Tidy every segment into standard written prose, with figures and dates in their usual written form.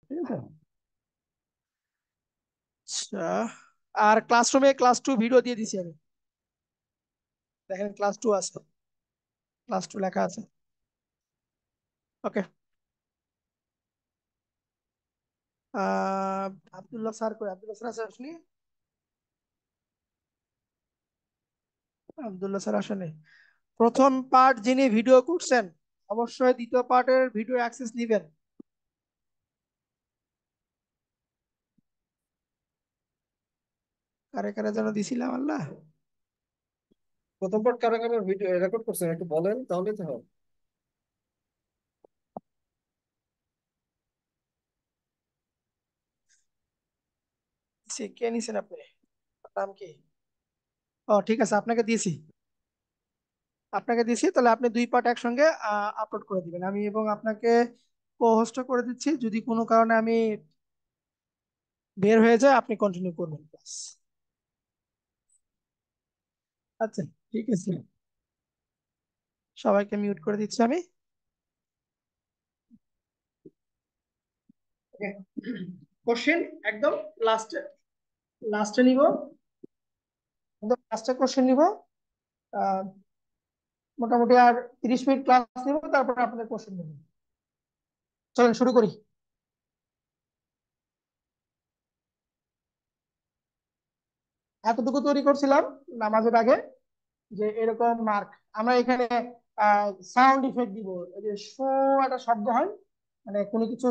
ঠিক আছে। আচ্ছা, আর ক্লাসরুমে ক্লাস 2 ভিডিও দিয়ে দিছি আমি। দেখেন ক্লাস 2 আছে, ক্লাস 2 লেখা আছে। ওকে। আহ আব্দুল্লাহ স্যার কই? আব্দুল্লাহ স্যার আছে আসলে? আব্দুল্লাহ স্যার আসেনি। প্রথম পার্ট যিনি ভিডিও করছেন অবশ্যই দ্বিতীয় পার্টের ভিডিও অ্যাক্সেস নেবেন। কারে কারে যেন দিছিলাম আল্লাহ। প্রথম পার্ট কারা কারা ভিডিও রেকর্ড করছেন একটু বলেন, তাহলেই তো হয়। কে নিছেন আপনি? নাম কি? ও ঠিক আছে, আপনাকে দিয়েছি। আপনাকে দিয়েছি, তাহলে আপনি দুই পার্ট একসঙ্গে আপলোড করে দিবেন আমি, এবং আপনাকে কো হোস্ট করে দিচ্ছি। যদি কোনো কারণে আমি বের হয়ে যায় আপনি কন্টিনিউ করবেন ক্লাস। আচ্ছা, ঠিক আছে। সবাইকে মিউট করে দিচ্ছি আমি। কোশ্চেন একদম লাস্টে, লাস্টে নিব, একদম লাস্টে কোশ্চেন নিব। আহ, মোটামুটি আর 30 মিনিট ক্লাস নিব, তারপরে আপনাদের কোশ্চেন নেব। চলেন শুরু করি। এতটুকু তৈরি করছিলাম নামাজের আগে, যে এরকম মার্ক আমরা এখানে সাউন্ড ইফেক্ট দিব। এই যে শো একটা শব্দ হয়, মানে কোনো কিছু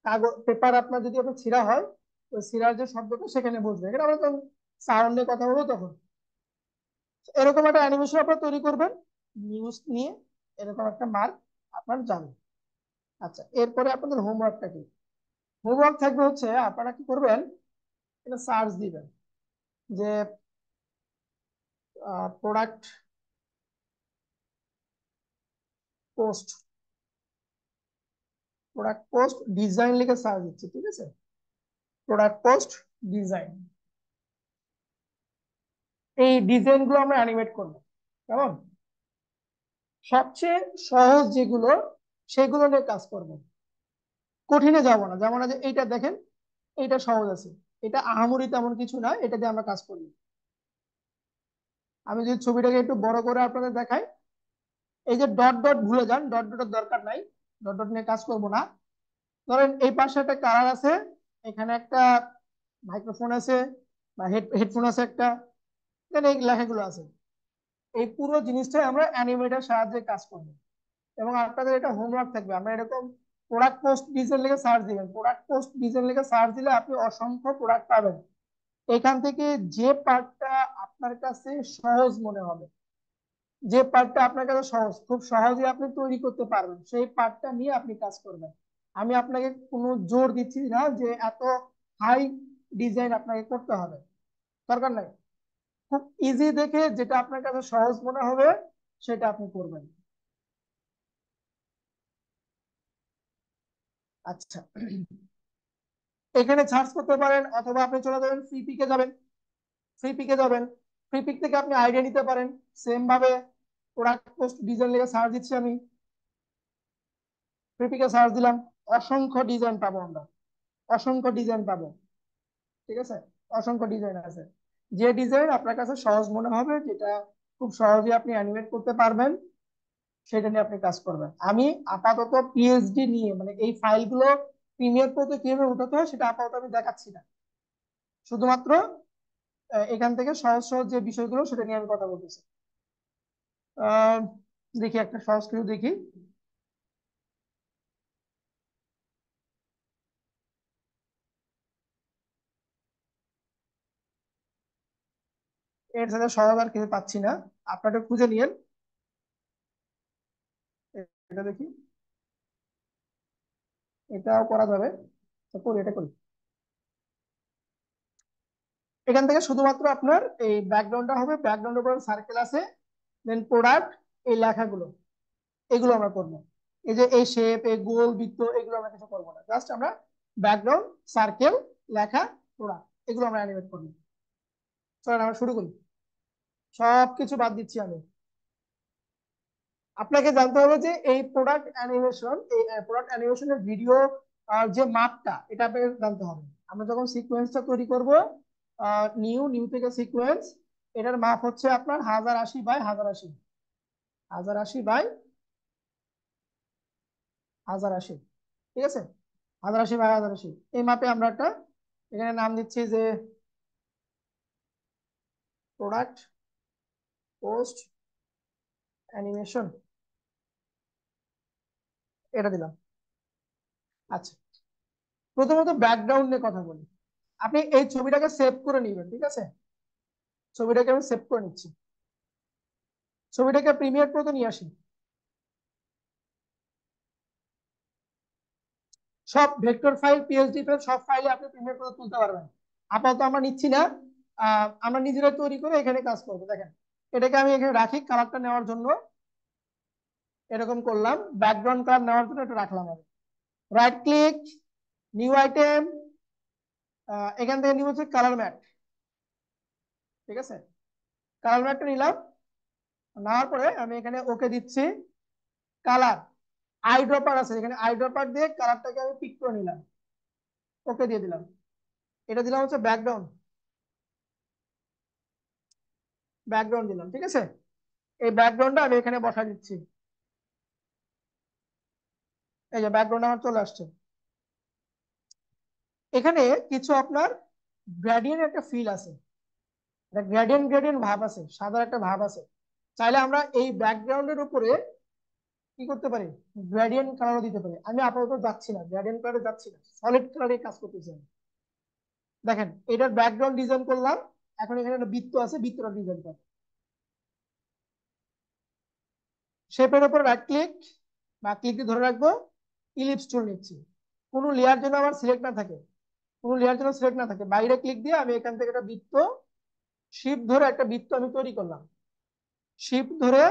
কাগজ পেপার আপনার যদি আপনার ছিঁড়া হয়, ওই ছিঁড়ার যে শব্দটা সেখানে বসবে। এখানে আমরা তখন সাউন্ড নিয়ে কথা বলবো তখন। এরকম একটা অ্যানিমেশন আপনারা তৈরি করবেন নিউজ নিয়ে, এরকম একটা মার্ক আপনার যাবে। আচ্ছা, এরপরে আপনাদের হোমওয়ার্কটা কি? হোমওয়ার্ক থাকবে হচ্ছে আপনারা কি করবেন, এটা সার্চ দিবেন যে product post, product post design লিখে সার্চ দিচ্ছে, ঠিক আছে? প্রোডাক্ট পোস্ট ডিজাইন, এই ডিজাইন গুলো আমরা অ্যানিমেট করবো। কেমন? সবচেয়ে সহজ যেগুলো সেগুলো নিয়ে কাজ করবো, কঠিনে যাব না। যেমন যে এইটা দেখেন, এইটা সহজ আছে, এটা আহামরি তেমন কিছু না, এটা দিয়ে আমরা কাজ করি। আমি যদি ছবিটাকে একটু বড় করে আপনাদের দেখাই, এই যে ডট ডট ভুলে যান, ডট ডটের দরকার নাই, ডট ডট নিয়ে কাজ করব না। ধরেন এই পাশে একটা কালার আছে, এখানে একটা মাইক্রোফোন আছে বা হেডফোন আছে একটা, দেন এই লেখাগুলো আছে। এই পুরো জিনিসটাই আমরা অ্যানিমেটের সাহায্যে কাজ করবো। এবং আপনাদের এটা হোমওয়ার্ক থাকবে, আমরা এরকম প্রোডাক্ট পোস্ট ডিজাইন লিখে সার্চ দিবেন। প্রোডাক্ট পোস্ট ডিজাইন লিখে সার্চ দিলে আপনি অসংখ্য প্রোডাক্ট পাবেন। এখান থেকে যে পার্টটা আপনার কাছে সহজ মনে হবে, যে পার্টটা আপনার কাছে সহজ, খুব সহজে আপনি তৈরি করতে পারবেন, সেই পার্টটা নিয়ে আপনি কাজ করবেন। আমি আপনাকে কোনো জোর দিচ্ছি না যে এত হাই ডিজাইন আপনাকে করতে হবে, দরকার নাই। খুব ইজি দেখে যেটা আপনার কাছে সহজ মনে হবে সেটা আপনি করবেন। আচ্ছা, এখানে সার্চ করতে পারেন, অথবা আপনি চলে যাবেন ফ্রি পিকে যাবেন। ফ্রি পিকে যাবেন, ফ্রি পিক থেকে আপনি আইডিয়া নিতে পারেন। সেম ভাবে প্রোডাক্ট পোস্ট ডিজাইন লিখে সার্চ দিচ্ছি আমি, ফ্রি পিকে সার্চ দিলাম, অসংখ্য ডিজাইন পাবো আমরা, অসংখ্য ডিজাইন পাবো। ঠিক আছে, অসংখ্য ডিজাইন আছে। যে ডিজাইন আপনার কাছে সহজ মনে হবে, যেটা খুব সহজে আপনি অ্যানিমেট করতে পারবেন, সেটা নিয়ে আপনি কাজ করবেন। আমি আপাতত পিএইচডি নিয়ে, মানে এই ফাইলগুলো প্রিমিয়ার প্রোতে কিভাবে উঠাতে হয় সেটা আপাতত আমি দেখাচ্ছি না, শুধুমাত্র এখান থেকে সহজ সহজ যে বিষয়গুলো সেটা নিয়ে আমি কথা বলতেছি। আহ দেখি একটা সহজ কিছু দেখি। এর সাথে সহজ আর কিছু পাচ্ছি না, আপনারা খুঁজে নিয়েন। এটা দেখি, এটাও করা যাবে, তো করি, এটা করি। এখান থেকে শুধুমাত্র আপনার এই ব্যাকগ্রাউন্ডটা হবে, ব্যাকগ্রাউন্ডের উপর সার্কেল আছে, দেন প্রোডাক্ট, এই লেখাগুলো, এগুলো আমরা করবো। এই যে এই শেপ, এই গোল বৃত্ত, এগুলো আমরা কিছু করবো না, জাস্ট আমরা ব্যাকগ্রাউন্ড, সার্কেল, লেখা, প্রোডাক্ট, এগুলো আমরা অ্যানিমেট করবো। চলেন আমরা শুরু করি। সবকিছু বাদ দিচ্ছি আমি। আপনাকে জানতে হবে যে এই প্রোডাক্ট অ্যানিমেশন, এই প্রোডাক্ট অ্যানিমেশনের ভিডিও আর যে মাপটা এটা আপনাকে জানতে হবে। আমরা যখন সিকোয়েন্সটা তৈরি করব, নিউ নিউ থেকে সিকোয়েন্স, এটার মাপ হচ্ছে আপনার 1080 বাই 1080, 1080 বাই 1080, ঠিক আছে? 1080 বাই 1080 এই মাপে আমরা একটা এখানে নাম দিচ্ছি যে প্রোডাক্ট পোস্ট অ্যানিমেশন, এটা দিলাম। আচ্ছা, প্রথমত ব্যাকগ্রাউন্ড নিয়ে কথা বলি। আপনি এই ছবিটাকে সেভ করে নিবেন, ঠিক আছে? ছবিটাকে আমি সেভ করে নিচ্ছি। ছবিটাকে প্রিমিয়ার প্রোতে নিয়ে আসি। সব ভেক্টর ফাইল, পিএসডি ফাইল, সব ফাইলে আপনি প্রিমিয়ার প্রোতে তুলতে পারবেন। আপাতত আমরা নিচ্ছি না, আমরা নিজেরা তৈরি করে এখানে কাজ করবো। দেখেন, এটাকে আমি এখানে রাখি কালারটা নেওয়ার জন্য, এরকম করলাম। ব্যাকগ্রাউন্ড কালার নেওয়ার জন্য এটা রাখলাম আমি। রাইট ক্লিক, নিউ আইটেম, এখান থেকে নিব হচ্ছে কালার ম্যাট, ঠিক আছে? কালার ম্যাটটা নিলাম, নেওয়ার পরে আমি এখানে ওকে দিচ্ছি। কালার আই ড্রপার আছে, এখানে আই ড্রপার দিয়ে কালারটাকে আমি পিক করে নিলাম, ওকে দিয়ে দিলাম। এটা দিলাম হচ্ছে ব্যাকগ্রাউন্ড, ব্যাকগ্রাউন্ড দিলাম, ঠিক আছে? এই ব্যাকগ্রাউন্ডটা আমি এখানে বসা দিচ্ছি। এই যে ব্যাকগ্রাউন্ড আমার চলে আসছে। এখানে কিছু আপনার গ্রেডিয়েন্ট একটা ফিল আছে, একটা গ্রেডিয়েন্ট গ্রেডিয়েন্ট ভাব আছে, সাদা একটা ভাব আছে। চাইলে আমরা এই ব্যাকগ্রাউন্ডের উপরে কি করতে পারি, গ্রেডিয়েন্ট কালারও দিতে পারি। আমি আপাতত যাচ্ছি না, গ্রেডিয়েন্ট কালারে যাচ্ছি না, সলিড কালারে কাজ করতেছি আমি। দেখেন, এটার ব্যাকগ্রাউন্ড ডিজাইন করলাম। এখন এখানে একটা বৃত্ত আছে, বৃত্তটা ডিজাইন করব। শেপের উপর রাইট ক্লিক বা ক্লিক দিয়ে ধরে রাখবো, ইলিপস টুল নিচ্ছি। কোনো লেয়ার যেন আমার সিলেক্ট না থাকে, কোনো লেয়ার যেন সিলেক্ট না থাকে, বাইরে ক্লিক দিয়ে আমি এখান থেকে একটা বৃত্ত, শিপ ধরে একটা বৃত্ত আমি তৈরি করলাম। শিপ ধরে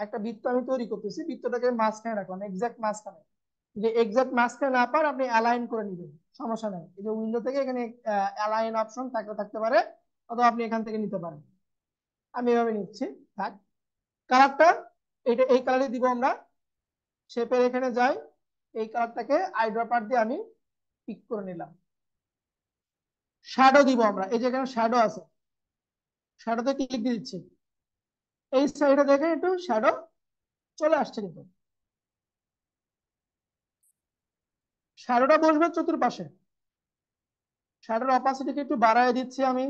একটা বৃত্ত আমি তৈরি করতেছি, বৃত্তটাকে মাঝখানে রাখলাম, এক্সাক্ট মাঝখানে। যে এক্সাক্ট মাঝখানে না পার আপনি অ্যালাইন করে নেবেন, সমস্যা নাই। এই যে উইন্ডো থেকে এখানে অ্যালাইন অপশন থাকতে থাকতে পারে, অথবা আপনি এখান থেকে নিতে পারেন। আমি এভাবে নিচ্ছি, থাক। কালারটা এটা এই কালারে দিব আমরা। শেপের এখানে যাই, এই কালারটাকে আই ড্রপার দিয়ে আমি পিক করে নিলাম। শ্যাডো দিব আমরা, এই যে এখানে শ্যাডো আছে, শ্যাডোতে ক্লিক দিয়ে দিচ্ছি। এই সাইডে দেখেন একটু শ্যাডো চলে আসছে, কিন্তু শ্যাডোটা বসবে চতুর্পাশে। শ্যাডোর অপাসিটিকে একটু বাড়ায় দিচ্ছি আমি,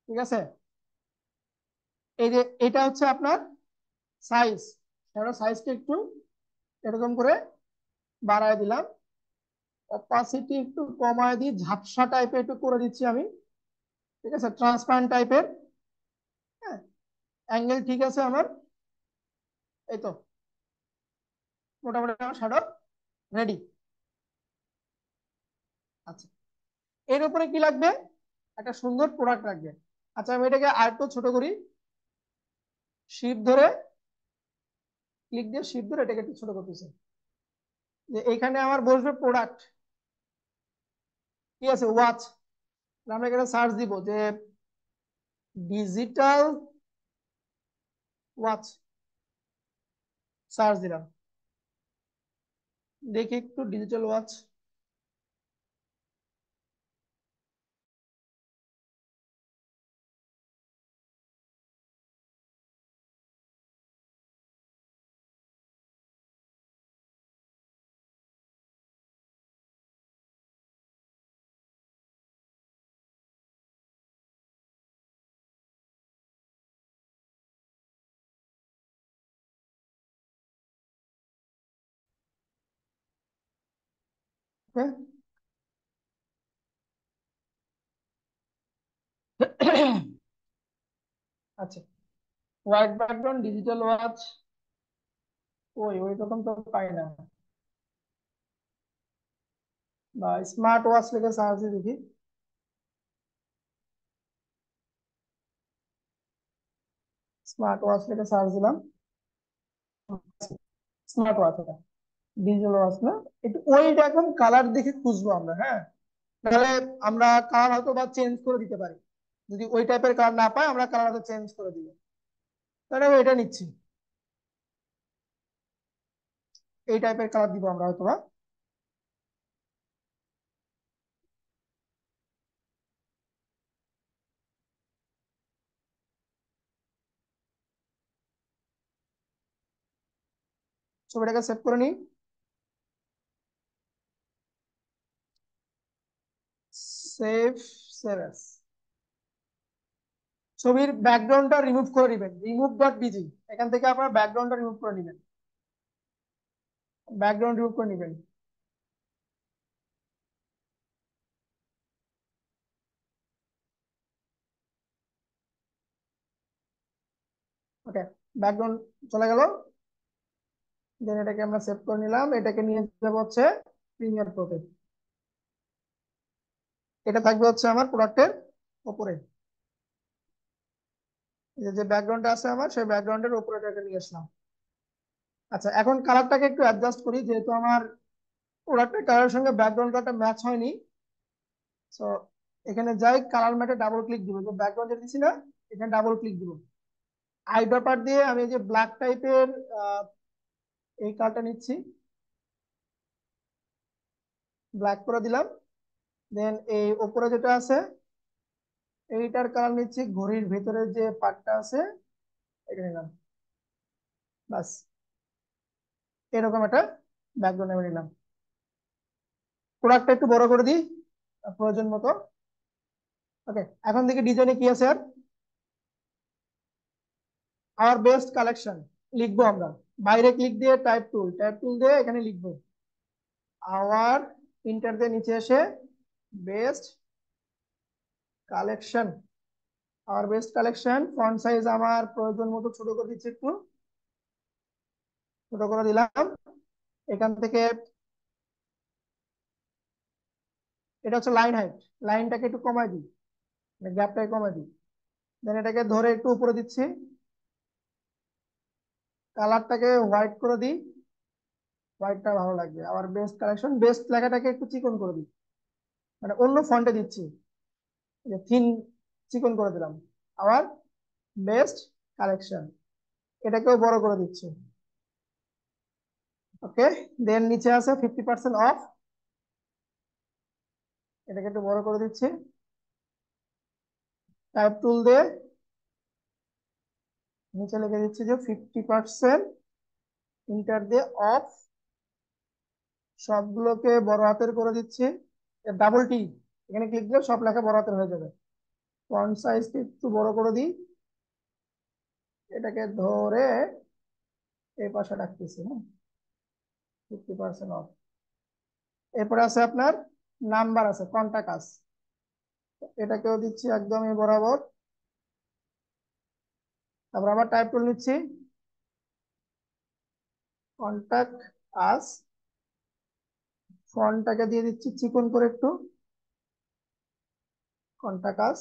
ঠিক আছে? এই যে এটা হচ্ছে আপনার সাইজ, শ্যাডো সাইজটা একটু এরকম করে বাড়ায় দিলাম। অপাসিটি একটু কমায় দিয়ে ঝাপসা টাইপের একটু করে দিচ্ছি আমি, ঠিক আছে? ট্রান্সপারেন্ট টাইপের। হ্যাঁ, অ্যাঙ্গেল ঠিক আছে আমার। এই তো মোটামুটি আমার শ্যাডো রেডি। আচ্ছা, এর উপরে কি লাগবে, একটা সুন্দর প্রোডাক্ট লাগবে। আচ্ছা, আমি এটাকে আরেকটু ছোট করি। শিপ ধরে ক্লিক দিয়ে শিপ ধরে এটাকে একটু ছোট করতেছি। যে এখানে আমার বসবে প্রোডাক্ট, কি আছে, ওয়াচ। আমরা এখানে সার্চ দিব যে ডিজিটাল ওয়াচ, সার্চ দিলাম, দেখি একটু ডিজিটাল ওয়াচ। আচ্ছা, হোয়াইট ব্যাকগ্রাউন্ড ডিজিটাল ওয়াচ, ওই রকম তো পাই না। বা স্মার্ট ওয়াচ লিখে সার্চ দিয়ে দেখি। স্মার্ট ওয়াচ লিখে সার্চ দিলাম, স্মার্ট ওয়াচ, এটা ডিজিটাল ওয়াচ না। একটু ওইটা এখন কালার দেখে খুঁজবো আমরা, হ্যাঁ? তাহলে আমরা কালার হয়তো বা চেঞ্জ করে দিতে পারি। যদি ওই টাইপের কালার না পাই, আমরা কালার হয়তো চেঞ্জ করে দিব। তাহলে আমি এটা নিচ্ছি, এই টাইপের কালার দিব আমরা হয়তো বা। ছবিটাকে সেভ করে নিই। Save, save S. ছবির ব্যাকগ্রাউন্ডটা রিমুভ করে দিবেন, রিমুভ ডট বিজি, এখান থেকে আপনার ব্যাকগ্রাউন্ডটা রিমুভ করে নেবেন, ব্যাকগ্রাউন্ড রিমুভ করে নেবেন। ওকে, ব্যাকগ্রাউন্ড চলে গেল। দেন এটাকে আমরা সেভ করে নিলাম, এটাকে নিয়ে যাবো হচ্ছে প্রিমিয়ার প্রোতে। এটা থাকবে হচ্ছে আমার প্রোডাক্টের উপরে, যে ব্যাকগ্রাউন্ডটা আছে আমার সেই ব্যাকগ্রাউন্ডের উপরে এটাকে নিয়ে আসলাম। আচ্ছা, এখন কালারটাকে একটু অ্যাডজাস্ট করি, যেহেতু আমার প্রোডাক্টের কালারের সঙ্গে ব্যাকগ্রাউন্ড কালারটা ম্যাচ হয়নি। সো এখানে যাই, কালার ম্যাটে ডাবল ক্লিক দিব, যে ব্যাকগ্রাউন্ড যেটা দিছি না, এখানে ডাবল ক্লিক দিব। আই ড্রপার দিয়ে আমি এই যে ব্ল্যাক টাইপের এই কালারটা নিচ্ছি, ব্ল্যাক করে দিলাম। দেন এই উপরে যেটা আছে এইটার কালার নিচ্ছি, ঘড়ির ভিতরে যে পার্টটা আছে এটা নিলাম। বাস, এরকম একটা ব্যাকগ্রাউন্ড আমি নিলাম। প্রোডাক্টটা একটু বড় করে দিই প্রয়োজন মতো। ওকে, এখন দেখি ডিজাইনে কি আছে। আর আওয়ার বেস্ট কালেকশন লিখবো আমরা, বাইরে ক্লিক দিয়ে টাইপ টুল দিয়ে এখানে লিখবো আওয়ার, ইন্টার দিয়ে নিচে এসে best collection. Our best collection, font size আমার প্রয়োজন মতো ছোট করে দিচ্ছি, একটু ছোট করে দিলাম। এখান থেকে এটা হচ্ছে লাইন হাইট, লাইনটাকে একটু কমাই দিই, গ্যাপটাকে কমাই দিই। দেন এটাকে ধরে একটু উপরে দিচ্ছি, কালারটাকে হোয়াইট করে দিই, হোয়াইটটা ভালো লাগবে। আবার বেস্ট কালেকশন, বেস্ট লেখাটাকে একটু চিকন করে দিই, মানে অন্য ফন্টে দিচ্ছি, থিন চিকন করে দিলাম। আবার বেস্ট কালেকশন, এটাকেও বড় করে দিচ্ছি। ওকে, দেন নিচে আছে 50% অফ, এটাকে একটু বড় করে দিচ্ছি। টাইপ টুল দিয়ে নিচে লিখে দিচ্ছি যে 50%, ইন্টার দিয়ে অফ, সবগুলোকে বড় হাতের করে দিচ্ছি। ডাবল টি এখানে ক্লিক দিলে সব লেখা বড় হাতের হয়ে যাবে। ফন্ট সাইজটা একটু বড় করে দিই, এটাকে ধরে এই পাশে রাখতেছি। হ্যাঁ, 50% অফ। এরপরে আছে আপনার নাম্বার আছে, কন্টাক্ট আস, এটাকেও দিচ্ছি একদমই বরাবর। তারপর আবার টাইপ টুল নিচ্ছি, কন্টাক্ট আস, ফন্টটাকে দিয়ে দিচ্ছি চিকন করে একটু, কন্টাক্ট আস।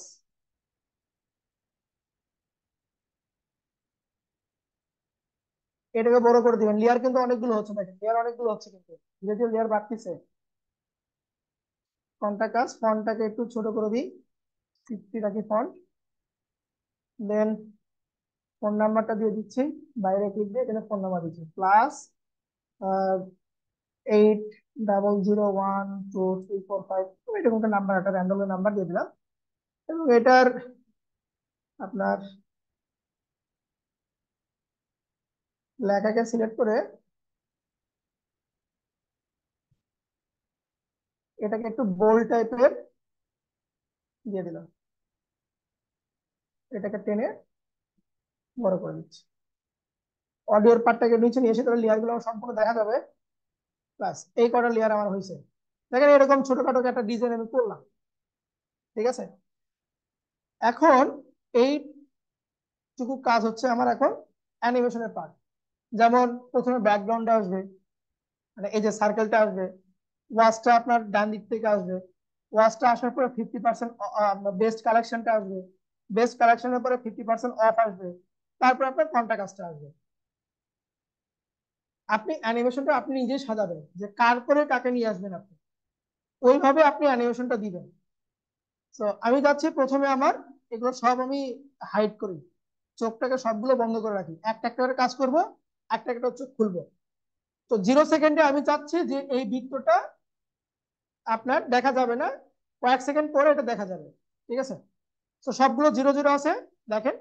এটাকে বড় করে দিবেন, লেয়ার কিন্তু অনেকগুলো হচ্ছে, দেখেন লেয়ার অনেকগুলো হচ্ছে, কিন্তু ধীরে ধীরে লেয়ার বাড়তেছে। কন্টাক্ট আস, ফন্টটাকে একটু ছোট করে দিই, 50 রাখি ফন্ট। দেন ফোন নাম্বারটা দিয়ে দিচ্ছি, বাইরে ক্লিক দিয়ে এখানে ফোন নাম্বার দিচ্ছি, প্লাস 80012345, এরকম একটা নাম্বার, একটা র্যান্ডম নাম্বার দিয়ে দিলাম। এবং এটার আপনার লেখাকে সিলেক্ট করে এটাকে একটু বোল্ড টাইপের দিয়ে দিলাম, এটাকে টেনে বড় করে দিচ্ছি। অডিওর পার্টটাকে নিচে নিয়ে এসে তাহলে লেয়ার গুলো আমার সম্পূর্ণ দেখা যাবে। প্লাস এই কটা লেয়ার আমার হয়েছে। দেখেন এরকম ছোটখাটো একটা ডিজাইন আমি করলাম, ঠিক আছে। এখন এইটুকু কাজ হচ্ছে আমার এখন অ্যানিমেশনের পার্ট। যেমন প্রথমে ব্যাকগ্রাউন্ডে আসবে, মানে এই যে সার্কেলটা আসবে, ওয়াচটা আপনার ডান দিক থেকে আসবে, ওয়াচটা আসার পরে 50% বেস্ট কালেকশনটা আসবে, বেস্ট কালেকশনের পরে 50% অফ আসবে, তারপর আপনার কন্টাক্ট কাজটা আসবে। আপনি অ্যানিমেশনটা আপনি নিজেই সাজাবেন, যে কার পরে কাকে নিয়ে আসবেন আপনি, ওইভাবে আপনি অ্যানিমেশনটা দিবেন। তো আমি যাচ্ছি প্রথমে আমার এগুলো সব আমি হাইড করি, চোখটাকে সবগুলো বন্ধ করে রাখি, একটা একটা করে কাজ করব, একটা একটা চোখ খুলবো। তো 0 সেকেন্ডে আমি চাচ্ছি যে এই বৃত্তটা আপনার দেখা যাবে না, কয়েক সেকেন্ড পরে এটা দেখা যাবে, ঠিক আছে। তো সবগুলো 0 0 আছে, দেখেন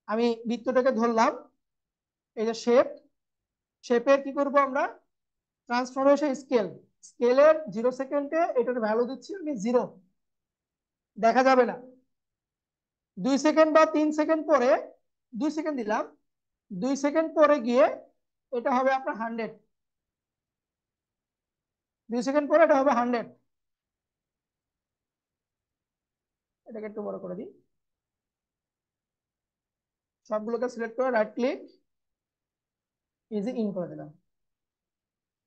আমি বৃত্তটাকে ধরলাম, এই যে শেপ, শেপের কি করব আমরা, ট্রান্সফরমেশন স্কেল, স্কেলের 0 সেকেন্ডে এটার ভ্যালু দিচ্ছি আমি 0, দেখা যাবে না। 2 সেকেন্ড বা 3 সেকেন্ড পরে, 2 সেকেন্ড দিলাম, 2 সেকেন্ড পরে গিয়ে এটা হবে আপনার 100, 2 সেকেন্ড পরে এটা হবে 100। এটাকে একটু বড় করে দিই, সবগুলোকে সিলেক্ট করে রাইট ক্লিক, ইজি ইন করে দিলাম,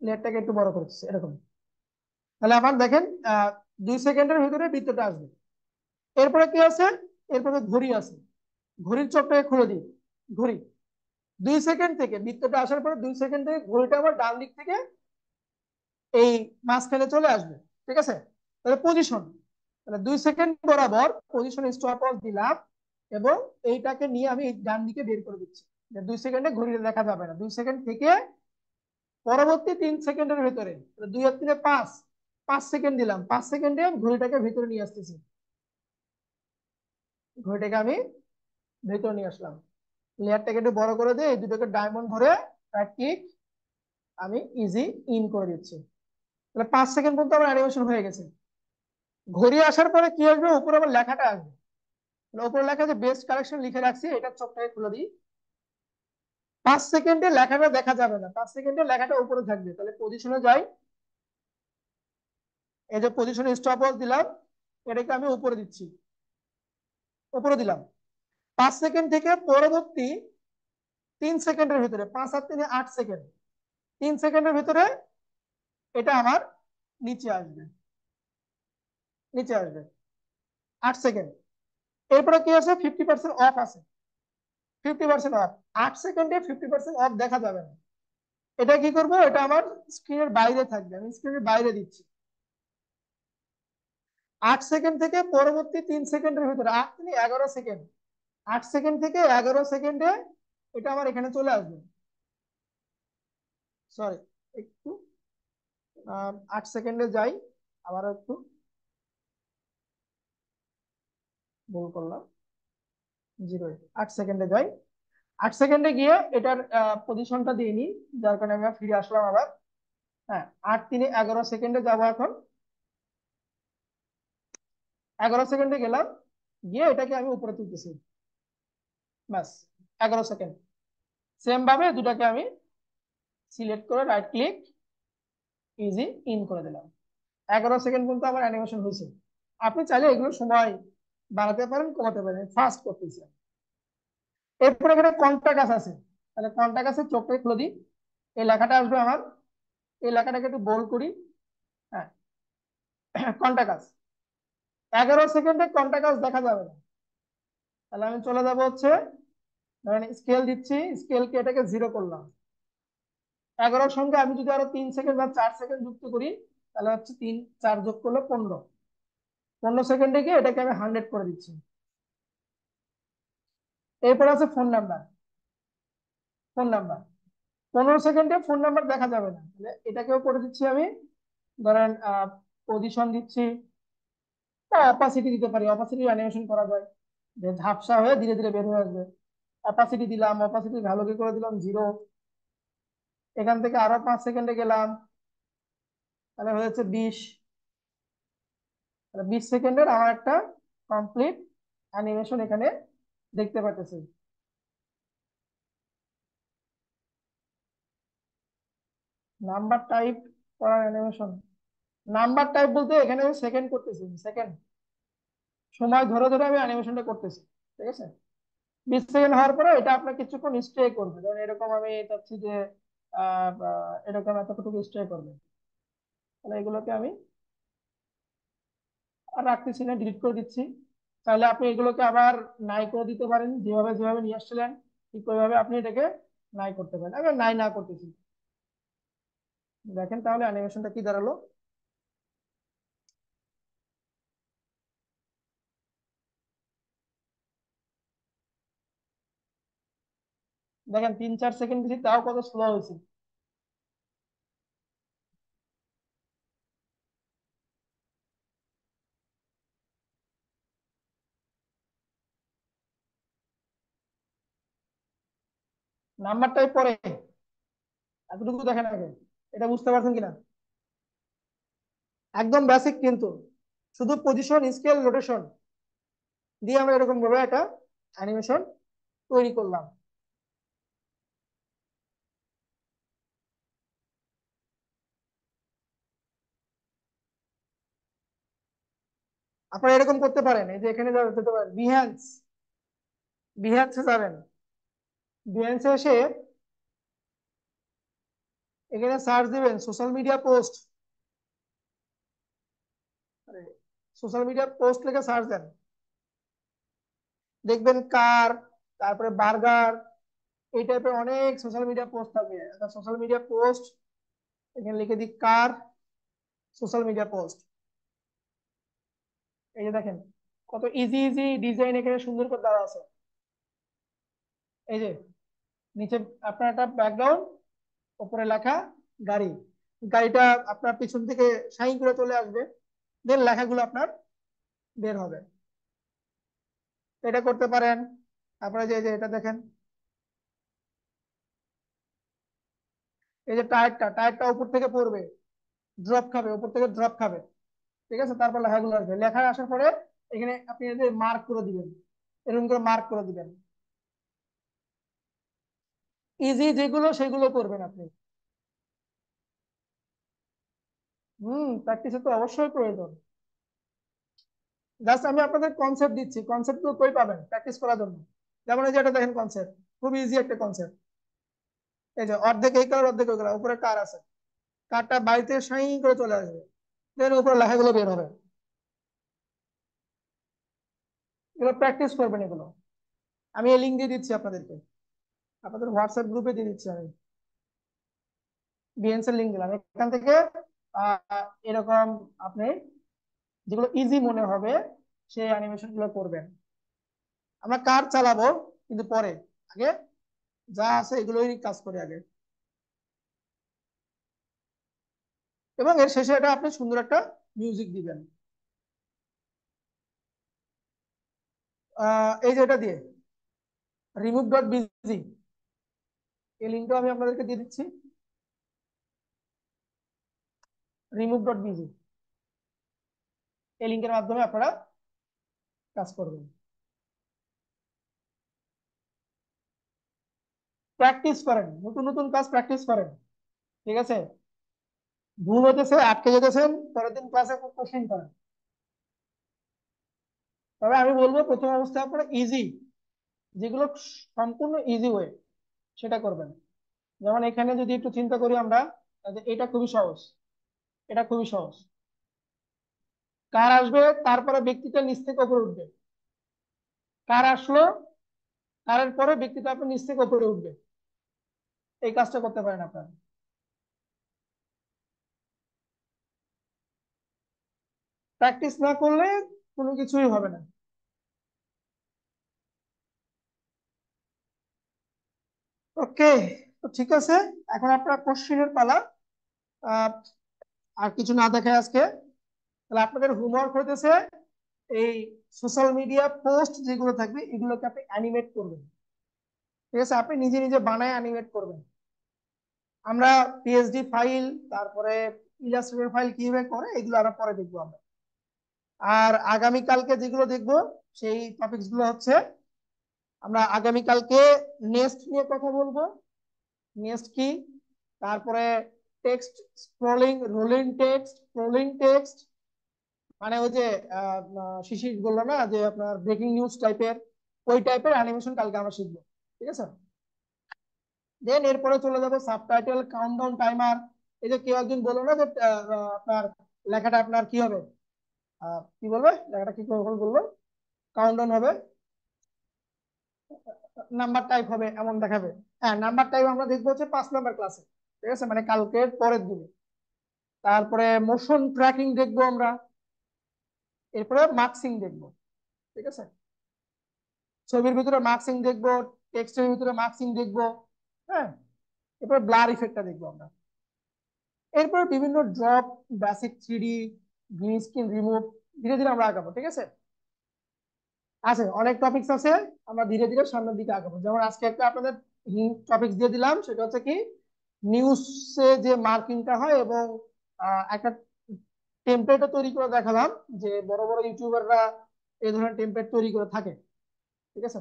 লেয়ারটাকে একটু বড় করছি এরকম। তাহলে আমার দেখেন 2 সেকেন্ডের ভিতরে বৃত্তটা আসবে। এরপরে কি আছে, এরপরে ঘড়ি আছে, ঘড়ির চোখটাকে খুলে দিই, ঘড়ি 2 সেকেন্ড থেকে বৃত্তটা আসার পরে 2 সেকেন্ড থেকে ঘড়িটা আবার ডান দিক থেকে এই মাঝখানে চলে আসবে। ঠিক আছে, তাহলে পজিশন, তাহলে 2 সেকেন্ড বরাবর পজিশন স্টপ ওয়াচ দিলাম, এবং এইটাকে নিয়ে আমি ডান দিকে বের করে দিচ্ছি, 2 সেকেন্ডে ঘড়িটা দেখা যাবে না। 2 সেকেন্ড থেকে পরবর্তী 3 সেকেন্ডের ভেতরে, 2 আর 3 এ 5, 5 সেকেন্ড দিলাম, 5 সেকেন্ডে ঘড়িটাকে ভিতরে নিয়ে আসতেছি, ঘড়িটাকে আমি ভেতরে নিয়ে আসলাম। লেয়ারটাকে একটু বড় করে দিয়ে এই দুটোকে ডায়মন্ড ধরে রাইট ক্লিক, আমি ইজি ইন করে দিচ্ছি। তাহলে 5 সেকেন্ড পর্যন্ত আমার অ্যানিমেশন হয়ে গেছে। ঘড়ি আসার পরে কি আসবে, উপরে আবার লেখাটা আসবে, উপরে লেখা যে বেস্ট কালেকশন লিখে রাখছি, এটা চোখটাকে খুলে দিই। 5 সেকেন্ডে লেখাটা দেখা যাবে না, 5 সেকেন্ডে লেখাটা উপরে থাকবে। তাহলে পজিশনে যাই, এই যে পজিশনে স্টপ ওয়াচ দিলাম, এটাকে আমি উপরে দিচ্ছি, উপরে দিলাম। 5 সেকেন্ড থেকে পরবর্তী 3 সেকেন্ডের ভিতরে, 5 আর 3 8 সেকেন্ড, 3 সেকেন্ডের ভিতরে এটা আমার নিচে আসবে, নিচে আসবে 8 সেকেন্ড। এরপরে কি আছে, 50% অফ আছে, 50% অফ। 8 সেকেন্ডে 50% অফ দেখা যাবে না। এটা কি করব, এটা আমার স্ক্রিনের বাইরে থাকবে, আমি স্ক্রিনের বাইরে দিচ্ছি। 8 সেকেন্ড থেকে পরবর্তী 3 সেকেন্ডের ভিতরে, 8 থেকে 11 সেকেন্ড, 8 সেকেন্ড থেকে 11 সেকেন্ডে এটা আমার এখানে চলে আসবে। সরি, একটু 8 সেকেন্ডে যাই, আবার একটু ভুল করলাম, 8 সেকেন্ডে যাই, 8 সেকেন্ডে গিয়ে এটার পজিশনটা দিয়ে নিই, যার কারণে আমি ফিরে আসলাম আবার। হ্যাঁ, 8 3 11 সেকেন্ডে যাবো এখন, 11 সেকেন্ডে গেলাম, গিয়ে এটাকে আমি উপরে তুলতেছি, ব্যাস 11 সেকেন্ড। সেম ভাবে দুটাকে আমি সিলেক্ট করে রাইট ক্লিক, ইজি ইন করে দিলাম। 11 সেকেন্ড পর্যন্ত আমার অ্যানিমেশন হয়েছে। আপনি চাইলে এগুলো সময় বাড়াতে পারেন, কমাতে পারেন, ফাস্ট করতেছি। এরপরে এখানে কন্টাক্ট আছে, তাহলে কন্টাক্ট আছে, চোখটাকে খুলে দিই, এই লেখাটা আসবে আমার, এই লেখাটাকে একটু বোল্ড করি। হ্যাঁ, কন্টাক্ট, 11 সেকেন্ডে কন্টাক্ট দেখা যাবে না। তাহলে আমি চলে যাবো হচ্ছে, ধরেন স্কেল দিচ্ছি, স্কেলকে এটাকে 0 করলাম, 11-র সঙ্গে আমি যদি আরো 3 সেকেন্ড বা 4 সেকেন্ড যুক্ত করি, তাহলে হচ্ছে 3 4 যোগ করলে 15, 15 সেকেন্ডে গিয়ে এটাকে আমি 100 করে দিচ্ছি। এরপর আছে ফোন নাম্বার, ফোন নাম্বার 15 সেকেন্ডে ফোন নাম্বার দেখা যাবে না, তাহলে এটাকেও করে দিচ্ছি আমি। ধরেন পজিশন দিচ্ছি, বা অপাসিটি দিতে পারি, অপাসিটি অ্যানিমেশন করা যায়, যে ঝাপসা হয়ে ধীরে ধীরে বের হয়ে আসবে। অপাসিটি দিলাম, অপাসিটি ভ্যালু কি করে দিলাম 0। এখান থেকে আরো 5 সেকেন্ডে গেলাম, তাহলে হয়েছে 20। তাহলে 20 সেকেন্ডের আমার একটা কমপ্লিট অ্যানিমেশন এখানে দেখতে পাচ্ছি। নাম্বার টাইপ করার অ্যানিমেশন, নাম্বার টাইপ বলতে এখানে আমি সেকেন্ড করতেছি, সেকেন্ড সময় ধরে ধরে আমি অ্যানিমেশনটা করতেছি। ঠিক আছে, 20 সেকেন্ড হওয়ার পরে এটা আপনার কিছুক্ষণ স্টে করবে, ধরেন এরকম আমি চাচ্ছি যে এরকম এতটুকু স্টে করবে, তাহলে এগুলোকে আমি আর রাখতেছি না, ডিলিট করে দিচ্ছি। তাহলে আপনি এগুলোকে আবার নাই করে দিতে পারেন, যেভাবে যেভাবে নিয়ে আসছিলেন ঠিক ওইভাবে আপনি এটাকে নাই করতে পারেন। আমি নাই না করতেছি, দেখেন তাহলে অ্যানিমেশনটা কি দাঁড়ালো। দেখেন 3 4 সেকেন্ড দিচ্ছি, তাও কত স্লো হয়েছে। নাম্বার টাইপ পরে, এতটুকু দেখেন আগে, এটা বুঝতে পারছেন কিনা? একদম বেসিক কিন্তু, শুধু পজিশন, স্কেল, রোটেশন দিয়ে আমরা এরকম ভাবে একটা অ্যানিমেশন তৈরি করলাম। আপনারা এরকম করতে পারেন, এই যে এখানে যেতে পারেন বিহ্যান্স, বিহ্যান্সে যাবেন, বিহ্যান্সে এসে এখানে সার্চ দিবেন social media post, social media post লিখে সার্চ দেন, দেখবেন কার, তারপরে বার্গার, এই টাইপের অনেক সোশ্যাল মিডিয়া পোস্ট থাকবে। সোশ্যাল মিডিয়া পোস্ট এখানে লিখে দিই কার সোশ্যাল মিডিয়া পোস্ট। এই যে দেখেন কত ইজি ইজি ডিজাইন এখানে সুন্দর করে দেওয়া আছে। এই যে নিচে আপনার একটা ব্যাকগ্রাউন্ড, উপরে লেখা গাড়ি, গাড়িটা আপনার পিছন থেকে শাইন করে চলে আসবে, দেন লেখাগুলো আপনার বের হবে। এটা করতে পারেন। তারপরে যে যে এটা দেখেন, এই যে টায়ারটা, টায়ারটা উপর থেকে পড়বে, ড্রপ খাবে, উপর থেকে ড্রপ খাবে, ঠিক আছে? তারপর লেখাগুলো আসবে, লেখা আসার পরে এখানে আপনি এই যে মার্ক করে দিবেন, এরকম করে মার্ক করে দিবেন। ইজি যেগুলো সেগুলো করবেন আপনি। প্র্যাকটিসে তো অবশ্যই প্রয়োজন। জাস্ট আমি আপনাদের কনসেপ্ট দিচ্ছি, কনসেপ্ট গুলো কই পাবেন প্র্যাকটিস করার জন্য? যেমন এই যে এটা দেখেন কনসেপ্ট, খুব ইজি একটা কনসেপ্ট। এই যে অর্ধেক এই কালার অর্ধেক ওই কালার, উপরে কার আছে, কারটা বাড়িতে শাইন করে চলে আসবে, দেন উপরে লেখাগুলো বের হবে। এগুলো প্র্যাকটিস করবেন এগুলো। আমি এই লিঙ্ক দিয়ে দিচ্ছি আপনাদেরকে, আপনাদের হোয়াটসঅ্যাপ গ্রুপে দিয়ে দিচ্ছি আমি, বিএনসি এর লিঙ্ক দিলাম, এখান থেকে এরকম আপনি যেগুলো ইজি মনে হবে সেই অ্যানিমেশন গুলো করবেন। আমরা কার চালাবো কিন্তু পরে, আগে যা আছে এগুলোই কাজ করে আগে, এবং এর শেষে এটা আপনি সুন্দর একটা মিউজিক দিবেন। এই যে এটা দিয়ে রিমুভ ডট বিজি, এই লিঙ্কটা আমি আপনাদেরকে দিয়ে দিচ্ছি, রিমুভ ডট বিজি, এই লিঙ্কের মাধ্যমে আপনারা কাজ করবেন। প্র্যাকটিস করেন, নতুন নতুন কাজ প্র্যাকটিস করেন, ঠিক আছে? ভুল হতেছে, আটকে যেতেছেন, পরের দিন ক্লাসে কোশ্চেন করেন। তবে আমি বলবো প্রথম অবস্থায় আপনারা ইজি, যেগুলো সম্পূর্ণ ইজি ওয়ে সেটা করবেন। যেমন এখানে যদি একটু চিন্তা করি আমরা, যে এটা খুবই সহজ, এটা খুবই সহজ। কার আসবে, তারপরে ব্যক্তিটা নিচ থেকে উপরে উঠবে, কার আসলো, কারের পরে ব্যক্তিটা আপনার নিচ থেকে উপরে উঠবে, এই কাজটা করতে পারেন আপনারা। প্র্যাকটিস না করলে কোনো কিছুই হবে না। ওকে, তো ঠিক আছে, এখন আপনার কোশ্চেনের পালা। আহ, আর কিছু না দেখে আজকে, তাহলে আপনাদের হোমওয়ার্ক হইতেছে এই সোশ্যাল মিডিয়া পোস্ট যেগুলো থাকবে এগুলোকে আপনি অ্যানিমেট করবেন, ঠিক আছে? আপনি নিজে নিজে বানায় অ্যানিমেট করবেন। আমরা পিএসডি ফাইল, তারপরে ইলাস্ট্রেটর ফাইল কিভাবে করে এগুলো আরো পরে দেখবো আমরা। আর আগামীকালকে যেগুলো দেখবো সেই টপিকস গুলো হচ্ছে, আমরা আগামীকালকে নেস্ট নিয়ে কথা বলবো, নেস্ট কি, তারপরে text scrolling, rolling text, scrolling text, মানে ওই যে শিশির বললো না যে আপনার ব্রেকিং নিউজ টাইপের, ওই টাইপের অ্যানিমেশন কালকে আমরা শিখবো, ঠিক আছে? দেন এরপরে চলে যাবো সাবটাইটেল, কাউন্টডাউন, টাইমার। এই যে কেউ একজন বললো না যে আপনার লেখাটা আপনার কি হবে, কি বলবে লেখাটা, কি করে বললো, কাউন্টডাউন হবে, নাম্বার টাইপ হবে এমন দেখাবে। হ্যাঁ, নাম্বার টাইপ আমরা দেখবো হচ্ছে 5 নাম্বার ক্লাসে, ঠিক আছে, মানে কালকের পরের দিনে। তারপরে মোশন ট্র্যাকিং দেখবো আমরা, এরপরে মার্কসিং দেখবো, ঠিক আছে? ছবির ভিতরে মার্কসিং দেখবো, টেক্সটের ভিতরে মার্কসিং দেখবো, হ্যাঁ। এরপর ব্লার ইফেক্টটা দেখবো আমরা। এরপর বিভিন্ন drop, basic 3D, green screen remove, ধীরে ধীরে আমরা আগাবো, ঠিক আছে? আছে অনেক টপিকস আছে, আমরা ধীরে ধীরে সামনের দিকে আগাবো। যেমন আজকে একটা আপনাদের টপিকস দিয়ে দিলাম, সেটা হচ্ছে কি নিউজে যে মার্কিংটা হয়, এবং একটা টেমপ্লেটও তৈরি করে দেখালাম, যে বড় বড় ইউটিউবাররা এই ধরনের টেমপ্লেট তৈরি করে থাকে। ঠিক আছে।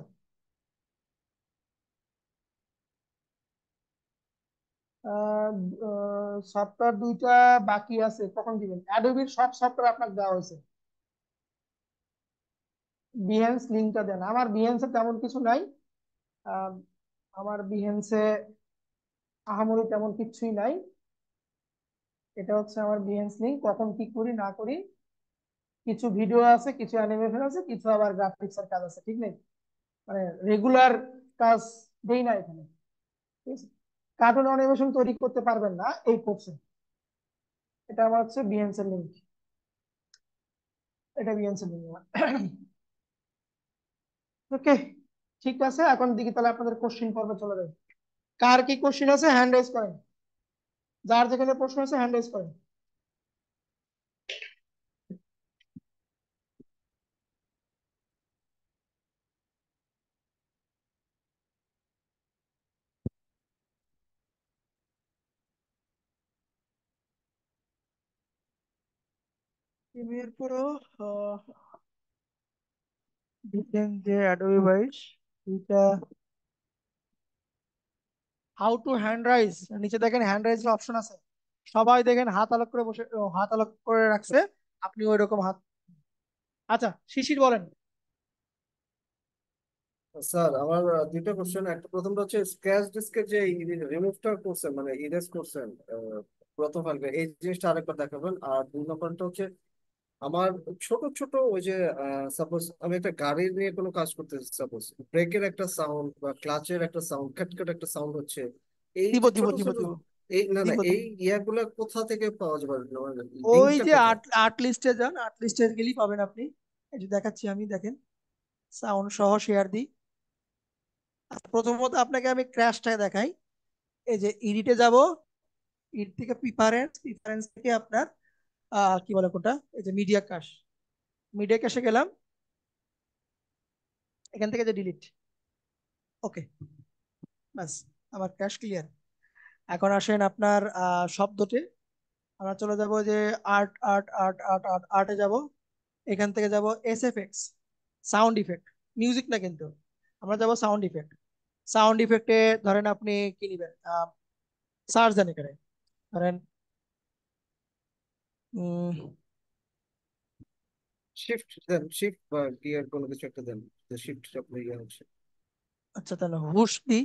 সফটওয়্যার দুইটা বাকি আছে, কখন দিবেন? অ্যাডোবির সব সফটওয়্যার আপনাকে দেওয়া হয়েছে। বিহেন্স লিঙ্কটা দেন। আমার বিহেন্সে তেমন কিছু নাই। আহ, আমার বিহেন্সে আহামরি তেমন কিছুই নাই। এটা হচ্ছে আমার বিহেন্স লিঙ্ক, কখন কি করি না করি। কিছু ভিডিও আছে, কিছু অ্যানিমেশন আছে, কিছু আবার গ্রাফিক্স এর কাজ আছে, ঠিক নেই? মানে রেগুলার কাজ দেই না এখানে। ঠিক আছে। কার্টুন অ্যানিমেশন তৈরি করতে পারবেন না এই কোর্সে। এটা আমার হচ্ছে বিহেন্স এর লিঙ্ক। এটা বিহেন্স এর লিঙ্ক। ওকে, ঠিক আছে। এখন দিকে তাহলে আপনাদের কোশ্চিন পর্বে চলে যাই। কার কি কোশ্চিন আছে হ্যান্ড রাইজ করেন। যার যেখানে প্রশ্ন আছে হ্যান্ড রাইজ করেন। এরপরও দেখেন যে অ্যাডোবি বাইশ এটা হাউ টু হ্যান্ড রাইজ, নিচে দেখেন হ্যান্ড রাইজ অপশন আছে। সবাই দেখেন হাত আলোক করে বসে, হাত আলোক করে রাখছে। আপনি ওই রকম হাত। আচ্ছা, শিশির বলেন। স্যার আমার দুইটা কোশ্চেন। একটা প্রথমটা হচ্ছে স্ক্র্যাচ ডিস্কের যে রিমুভটা করছেন মানে ইরেজ করছেন প্রথম ফাইলটা, এই জিনিসটা আরেকবার দেখাবেন। আর দুই নম্বরটা হচ্ছে আমার ছোট ছোট ওই যে সাপোজ আমি একটা গাড়ির নিয়ে কোনো কাজ করতেছি, সাপোজ ব্রেকের একটা সাউন্ড বা ক্লাচের একটা সাউন্ড, খ্যাটখ্যাট একটা সাউন্ড হচ্ছে, এই দিব যে দিব ছোট দিব ছোট দিব এই না না দিব এই দিব ইয়াগুলা কোথা থেকে পাওয়া যাবে, ওই লিঙ্কটা যে কোথায়? আর্ট আর্ট লিস্টে যান, আর্ট লিস্টে গেলেই পাবেন আপনি। এই যে দেখাচ্ছি আমি, দেখেন সাউন্ড সহ শেয়ার দিই। আচ্ছা, প্রথমত আপনাকে আমি ক্র্যাশটা দেখাই। এই যে ইডিটে যাব, ইড থেকে প্রিফারেন্স, প্রিফারেন্স থেকে আপনার কি বলে কোনটা, এই যে মিডিয়া ক্যাশ, মিডিয়া ক্যাশে গেলাম। এখান থেকে যে ডিলিট। ওকে, বাস, আমার ক্যাশ ক্লিয়ার। এখন আসেন আপনার শব্দতে। আমরা চলে যাব যে art art art art art আর্টে যাব। এখান থেকে যাব S F X, sound effect, music না কিন্তু। আমরা যাব সাউন্ড ইফেক্ট। সাউন্ড ইফেক্টে ধরেন আপনি কি নিবেন, সার্চ দেন এখানে, ধরেন শিফট দেন, শিফট বা গিয়ার কোনো কিছু একটা দেন, শিফট আপনার ইয়ে হচ্ছে। আচ্ছা তাহলে হুশ দি,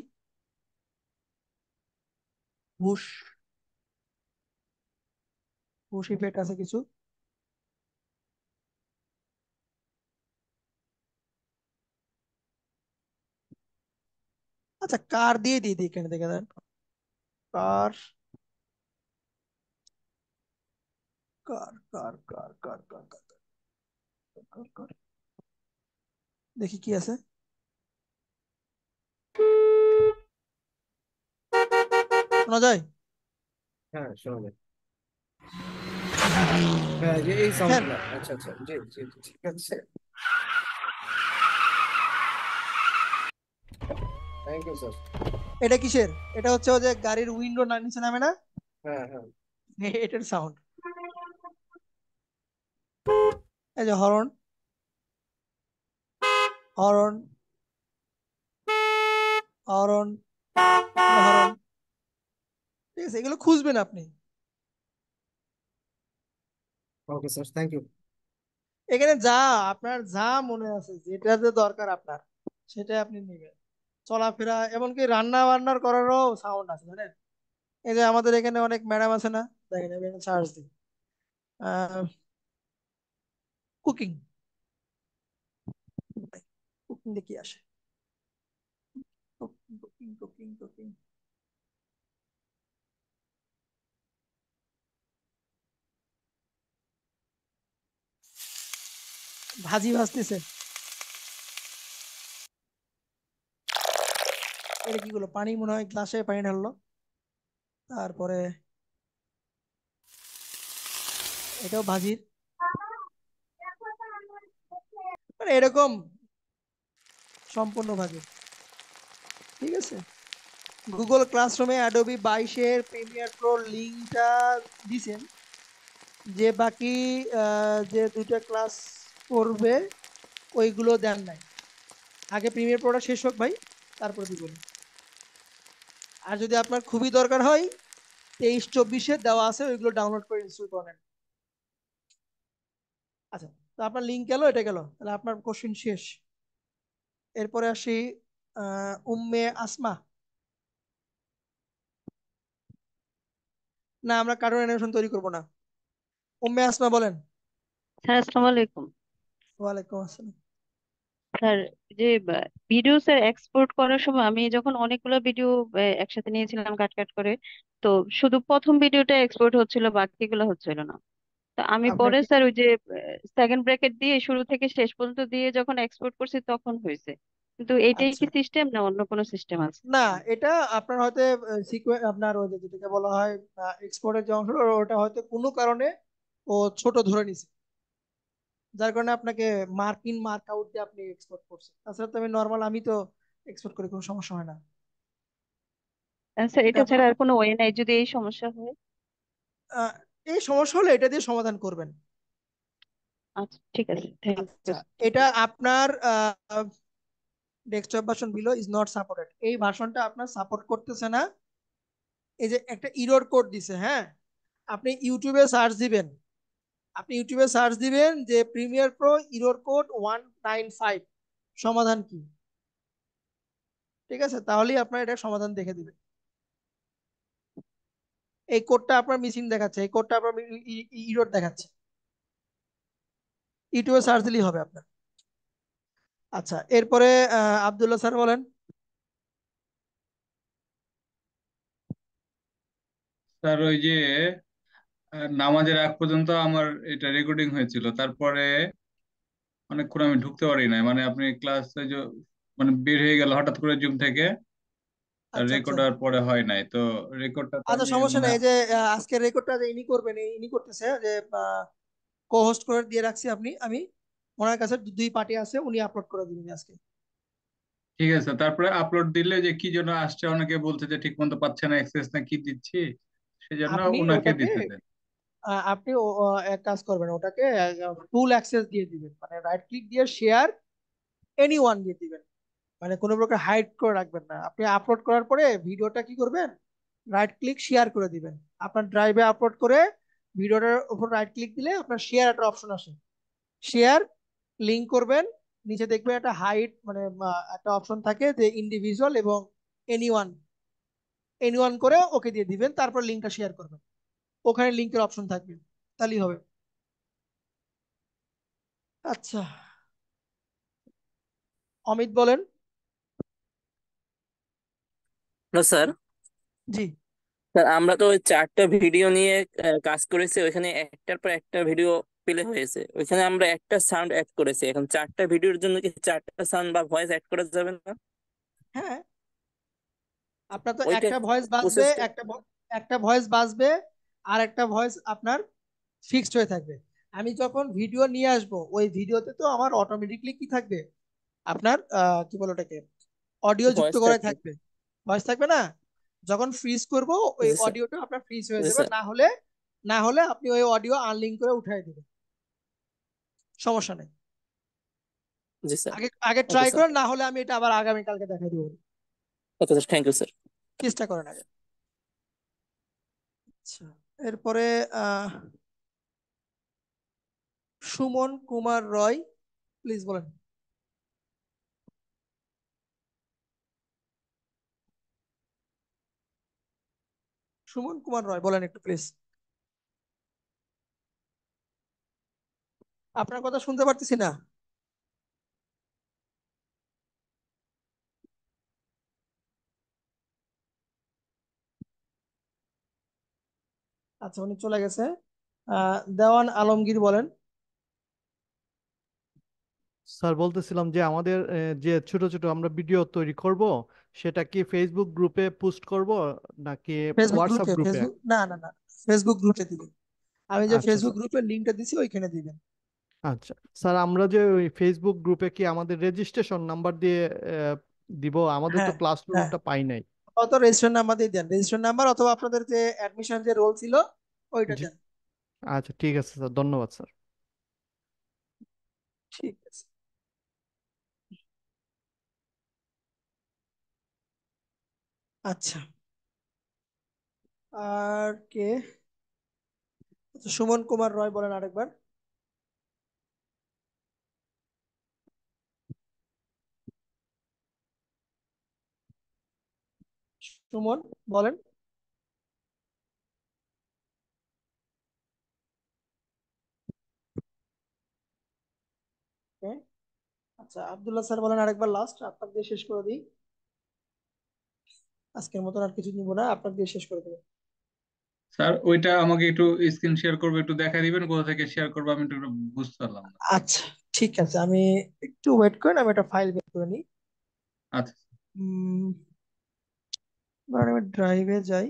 হুশ, হুশ ইফেক্ট আছে কিছু। আচ্ছা, কার দিয়ে দিয়ে দিই এখানে, দেখে দেন। কার, কার কার কার কার কার কার কার কার, দেখি কি আছে, শোনা যায়? হ্যাঁ শোনা যায়। হ্যাঁ যে এই দেখেন, সাউন্ডগুলো, আচ্ছা আচ্ছা, জি জি জি, ঠিক আছে। Thank you sir. এটা কিসের? এটা হচ্ছে ওই যে গাড়ির উইন্ডো না নিচে নামে না, হ্যাঁ হ্যাঁ। এটার সাউন্ড। এই যে হরন, হরন, হরন, হরন। ঠিক আছে, এগুলো খুঁজবেন আপনি। Okay sir, thank you. এখানে যা আপনার যা মনে আছে, যেটাতে দরকার আপনার, সেটা আপনি নেবেন। চলাফেরা, এমনকি রান্না বান্নার করারও সাউন্ড আছে জানেন। এই যে আমাদের এখানে অনেক ম্যাডাম আছে না, দেখেন আমি সার্চ দিই, কুকিং, কুকিং দিয়ে কি আসে, কুকিং কুকিং কুকিং কুকিং, ভাজি ভাজতেছে। এটা কি গুলো, পানি মনে হয় গ্লাসে পানি ঢাললো। তারপরে এটাও ভাজির, মানে এরকম সম্পূর্ণ ভাজির। ঠিক আছে, গুগল ক্লাসরুমে অ্যাডোবি 22-এর প্রিমিয়ার প্রো লিঙ্কটা দিছেন, যে বাকি যে দুইটা ক্লাস করবে ওইগুলো দেন নাই। আগে প্রিমিয়ার প্রোটা শেষ হোক ভাই, তারপর দিবেন। আর যদি আপনার খুবই দরকার হয় 23-24-এ দেওয়া আছে, ওইগুলো ডাউনলোড করে ইনস্টল করেন। আচ্ছা, তো আপনার লিঙ্ক গেল, এটা গেল, তাহলে আপনার কোশ্চেন শেষ। এরপরে আসি উম্মে আসমা। না, আমরা কার্টুন অ্যানিমেশন তৈরি করব না। উম্মে আসমা বলেন। স্যার আসসালামু আলাইকুম। ওয়ালাইকুম আসসালাম। স্যার, যে ভিডিও স্যার এক্সপোর্ট করার সময় আমি যখন অনেকগুলো ভিডিও একসাথে নিয়েছিলাম কাট কাট করে, তো শুধু প্রথম ভিডিওটা এক্সপোর্ট হচ্ছিল, বাকিগুলো হচ্ছিল না। তো আমি আপনি পরে কি, স্যার ওই যে সেকেন্ড ব্র্যাকেট দিয়ে শুরু থেকে শেষ পর্যন্ত দিয়ে যখন এক্সপোর্ট করছি তখন হয়েছে। কিন্তু এইটাই আচ্ছা, কি সিস্টেম না অন্য কোনো সিস্টেম আছে? না, এটা আপনার হয়তো আপনার ওই যে যেটাকে বলা হয় এক্সপোর্টের যে অংশ, ওটা হয়তো কোনো কারণে ও ছোট ধরে নিছে, যার কারণে আপনাকে মার্ক ইন মার্ক আউট দিয়ে আপনি এক্সপোর্ট করছেন। তাছাড়া তো আমি নর্মাল, আমি তো এক্সপোর্ট করি, কোনো সমস্যা হয় না। স্যার এটা এটা আপনার ছাড়া আর কোনো ওয়ে নাই যদি এই সমস্যা হয়? আহ, এই সমস্যা হলে এটা দিয়ে সমাধান করবেন। আচ্ছা ঠিক আছে, থ্যাংক আচ্ছা, ইউ। এটা আপনার desktop version below is not supported, এই ভার্সনটা আপনার সাপোর্ট করতেছে না। এই যে একটা ইরর কোড দিছে, হ্যাঁ, আপনি ইউটিউবে সার্চ দিবেন, যে প্রিমিয়ার প্রো ইরর কোড 195 সমাধান কি। ঠিক আছে, তাহলেই আপনার এটা সমাধান দেখে দিবে। এই কোডটা আপনার মিসিং দেখাচ্ছে, এই কোডটা আপনার ইরর দেখাচ্ছে, ইউটিউবে সার্চ দিলেই হবে আপনার। আচ্ছা, এরপরে আব্দুল্লাহ স্যার বলেন। স্যার ওই যে নামাজের আগ পর্যন্ত আমার এটা রেকর্ডিং হয়েছিল, তারপরে অনেকক্ষণ আমি ঢুকতে পারি নাই, মানে আপনি ক্লাসে যে মানে বের হয়ে গেল হঠাৎ করে জুম থেকে, আচ্ছা, আচ্ছা, রেকর্ড আর পরে হয় নাই তো। রেকর্ডটা তো আচ্ছা, আমি সমস্যা মানে নেই। এই যে আজকের রেকর্ডটা যে ইনি করবেন, ইনি করতেছে, যে কো হোস্ট করে দিয়ে রাখছি, আমি ওনার কাছে দুই পার্টি আছে, উনি আপলোড করে দিবেন আজকে। ঠিক আছে। তারপরে আপলোড দিলে যে কি জন্য আসছে, অনেকে বলছে যে ঠিক মতো পাচ্ছে না, অ্যাক্সেস না কি দিচ্ছি, সেজন্য আপনি ওনাকে ওটাকে দিতে দেন। আপনি এক কাজ করবেন, ওটাকে ফুল অ্যাক্সেস দিয়ে দিবেন, মানে রাইট ক্লিক দিয়ে শেয়ার এনি ওয়ান দিয়ে দিবেন, মানে কোনো প্রকার হাইড করে রাখবেন না। আপনি আপলোড করার পরে ভিডিওটা কি করবেন, রাইট ক্লিক শেয়ার করে দিবেন। আপনার ড্রাইভে আপলোড করে ভিডিওটার উপর রাইট ক্লিক দিলে আপনার শেয়ার একটা অপশন আসে, শেয়ার লিঙ্ক করবেন। নিচে দেখবেন একটা হাইড, মানে একটা অপশন থাকে যে ইন্ডিভিজুয়াল এবং এনিওয়ান, এনিওয়ান করে ওকে দিয়ে দিবেন, তারপর লিঙ্কটা শেয়ার করবেন, ওখানে লিঙ্কের অপশন থাকবে, তাহলেই হবে। আচ্ছা, অমিত বলেন। Hello sir. জি, স্যার আমরা তো ওই 4টা ভিডিও নিয়ে কাজ করেছি, ওইখানে একটার পর একটা ভিডিও প্লে হয়েছে, ওইখানে আমরা একটা সাউন্ড অ্যাড করেছি। এখন 4টা ভিডিওর জন্য কি 4টা সাউন্ড বা ভয়েস অ্যাড করা যাবে না? হ্যাঁ, আপনার তো ওইটা একটা ভয়েস বাজবে, প্রসেসটা? একটা ভয়েস বাজবে, আর একটা ভয়েস আপনার ফিক্সড হয়ে থাকবে। আমি যখন ভিডিও নিয়ে আসবো, ওই ভিডিওতে তো আমার অটোমেটিকলি কি থাকবে, আপনার কি বলে ওটাকে, অডিও যুক্ত ভয়েস করাই থাকবে। থাকবে, ভয়েস থাকবে না। যখন ফ্রিজ করব, ওই জি স্যার। অডিওটা আপনার ফ্রিজ হয়ে জি যাবে, স্যার। না হলে আপনি ওই অডিও আনলিঙ্ক করে উঠাই দিবেন, সমস্যা নেই। জি স্যার। আগে আগে ওকে ট্রাই স্যার। করেন, না হলে আমি এটা আবার আগামীকালকে দেখাই দিব, okay sir, thank you sir. চেষ্টা করেন আগে। আচ্ছা, এরপরে আহ সুমন কুমার রয়, প্লিজ বলেন। সুমন কুমার রয় বলেন একটু প্লিজ, আপনার কথা শুনতে পারতেছি না। আচ্ছা, উনি চলে গেছে। দেওয়ান আলমগীর বলেন। স্যার বলতেছিলাম যে আমাদের যে ছোট ছোট আমরা ভিডিও তৈরি করব সেটা কি ফেসবুক গ্রুপে পোস্ট করব নাকি ফেসবুক হোয়াটসঅ্যাপ গ্রুপে, গ্রুপে? ফেসবুক, না, না, না, ফেসবুক গ্রুপে দিবেন। আমি যে আচ্ছা ফেসবুক স্যার। গ্রুপের লিঙ্কটা দিছি ওইখানে দিবেন। আচ্ছা স্যার, আমরা যে ওই ফেসবুক গ্রুপে কি আমাদের রেজিস্ট্রেশন নাম্বার দিয়ে আহ, দিব? আমাদের তো হ্যাঁ, হ্যাঁ, ক্লাসরুমটা পাই নাই। অত রেজিস্ট্রেশন নাম্বার দিয়ে দেন, রেজিস্ট্রেশন নাম্বার অথবা আপনাদের যে অ্যাডমিশন যে রোল ছিল ওইটা জি, দেন। আচ্ছা ঠিক আছে স্যার, ধন্যবাদ স্যার। ঠিক আছে। আচ্ছা, আর কে? আচ্ছা, সুমন কুমার রয় বলেন আরেকবার। সুমন বলেন। Okay. আচ্ছা, আব্দুল্লাহ স্যার বলেন আরেকবার, লাস্ট আপনার দিয়ে শেষ করে দিই। আজকের মতন আর কিছু নিব না, আপনার দিয়ে শেষ করে দেবো। স্যার ওইটা আমাকে একটু স্ক্রিন শেয়ার করবে, একটু দেখাই দিবেন কোথা থেকে শেয়ার করবো, আমি একটু বুঝতে পারলাম না। আচ্ছা, ঠিক আছে, আমি একটু ওয়েট করেন, আমি একটা ফাইল বের করে নিই। আচ্ছা উম, এবার আমি ড্রাইভে যাই।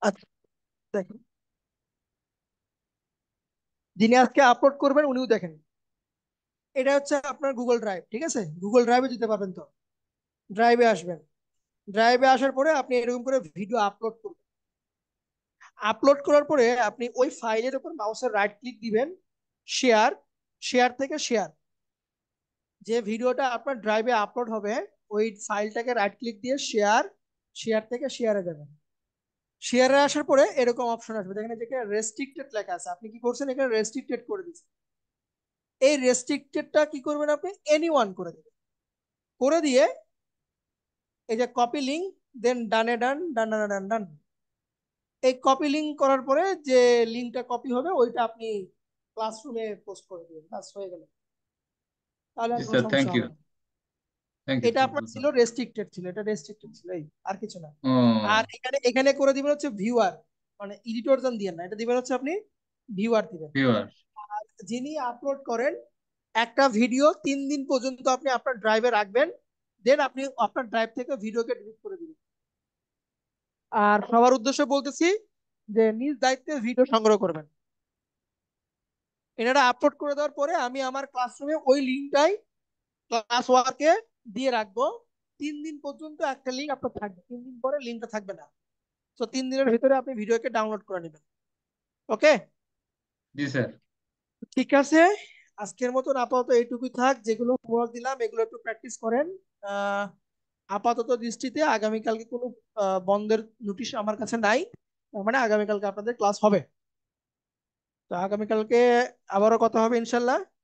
আচ্ছা, দেখেন, যিনি আজকে আপলোড করবেন উনিও দেখেন। এটা হচ্ছে আপনার গুগল ড্রাইভ, ঠিক আছে? গুগল ড্রাইভে যেতে পারবেন তো? ড্রাইভে আসবেন। ড্রাইভে আসার পরে আপনি এরকম করে ভিডিও আপলোড করবেন। আপলোড করার পরে আপনি ওই ফাইলের উপর মাউসের রাইট ক্লিক দিবেন, শেয়ার, শেয়ার থেকে শেয়ার। যে ভিডিওটা আপনার ড্রাইভে আপলোড হবে ওই ফাইলটাকে রাইট ক্লিক দিয়ে শেয়ার, শেয়ার থেকে শেয়ারে যাবেন। শেয়ারে আসার পরে এরকম অপশন আসবে, দেখেন যেখানে রেস্ট্রিক্টেড লেখা আছে, আপনি কি করছেন এখানে রেস্ট্রিক্টেড করে দিচ্ছেন। এই রেস্ট্রিক্টেডটা কি করবেন আপনি, এনিওয়ান করে দিবেন। করে দিয়ে এই যে কপি লিঙ্ক, দেন ডানে ডান, ডান ডান ডান ডান। এই কপি লিঙ্ক করার পরে যে লিঙ্কটা কপি হবে ওইটা আপনি ক্লাসরুমে পোস্ট করে দিবেন, ব্যাস হয়ে গেল। তাহলে জি আর কোনো স্যার, থ্যাংক সমস্যা ইউ, হবে না। থ্যাংক ইউ এটা স্যার, আপনার ছিল বুঝলাম। রেস্ট্রিক্টেড, ছিল এটা রেস্ট্রিক্টেড ছিল, এই আর কিছু না। আর ও, এখানে এখানে করে দিবেন হচ্ছে ভিউয়ার, মানে এডিটর জন দিয়ে না, এটা দিবেন হচ্ছে আপনি ভিউয়ার দিবেন। ভিউয়ার। আর যিনি আপলোড করেন, একটা ভিডিও 3 দিন পর্যন্ত আপনি আপনার ড্রাইভে রাখবেন, দেন আপনি আপনার ড্রাইভ থেকে ভিডিওকে ডিলিট করে দিবেন। আর সবার উদ্দেশ্যে বলতেছি যে নিজ দায়িত্বে ভিডিও সংগ্রহ করবেন। এটা আপলোড করে দেওয়ার পরে আমি আমার ক্লাসরুমে ওই লিঙ্কটাই ক্লাস ওয়ার্কে দিয়ে রাখবো। 3 দিন পর্যন্ত একটা লিঙ্ক আপনার থাকবে, 3 দিন পরে লিঙ্কটা থাকবে না। তো 3 দিনের ভিতরে আপনি ভিডিওকে ডাউনলোড করে নেবেন। ওকে, জি স্যার। ঠিক আছে। আজকের মতন আপাতত এইটুকুই থাক, যেগুলো হোমওয়ার্ক দিলাম এগুলো একটু প্র্যাকটিস করেন। আহ আপাতত দৃষ্টিতে আগামীকালকে কোনো বন্ধের নোটিশ আমার কাছে নাই, তার মানে আগামীকালকে আপনাদের ক্লাস হবে। তো আগামীকালকে আবারও কথা হবে ইনশাল্লাহ।